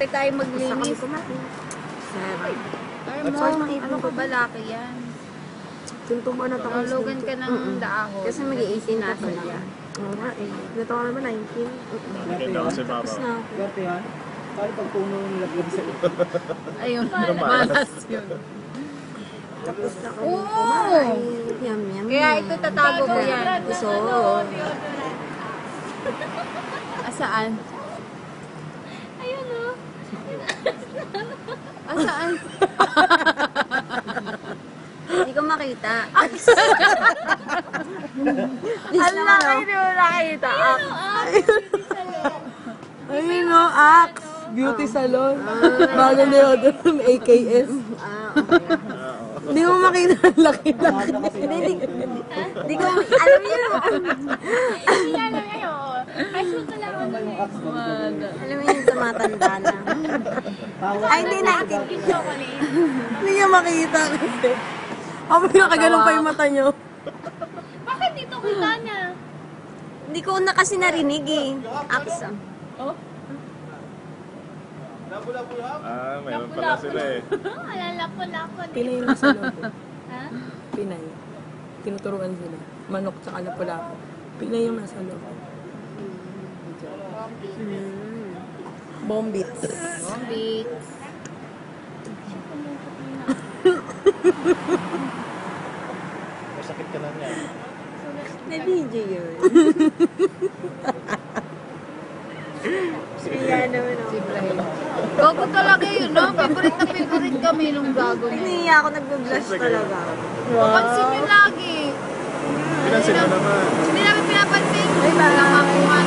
Ate tayo maglinis. Ay mo, ano ka ba laki yan? Tuntuban na tayo. Lugan ka ng dahon. Kasi mag-i-18 na ito na. Oo nga eh. Dito ka naman 19. Ganda kasi baba. Tapos na. Swerte yan. Kaya pag puno yung lagyan sa ito. Ayun, malas yun. Tapos na kami Oo! kumain. Yum, yum. Kaya ito tatago ko yan. Gusto. Asaan? Ayun o. Asaan? Hindi ko makita. Ang laki, hindi mo nakita. Ayun o, Axe. Beauty salon. Bago na yun, AKS. Hindi mo makita ang laki-laki. Hindi ko, alam niyo. Hindi nga lang ngayon. High school pa lang ako. Alam mo yung tumatanda na. Ay, hindi na. Hindi niya makita kasi. Ako nakaganon pa yung mata niyo. Bakit dito kita na? Hindi ko na kasi narinig eh. Axe. Oh? Mayroon pala sila eh. Alalapo-lapo. Pinay yung nasa loob. Ha? Pinay. Tinuturuan sila. Manok tsaka lapu-lapu. Pinay yung nasa loob. Bombits. Bombit. Masakit ka lang yan. Na-video yun. Siya naman Si Ibrahim. Gago talaga yun, no? Favorite na favorite kami nung gago na. Hindi ako nag-blush talaga. Papansin nyo lagi. Pinansin mo naman. Hindi namin pinapansin. Ay, parang makuha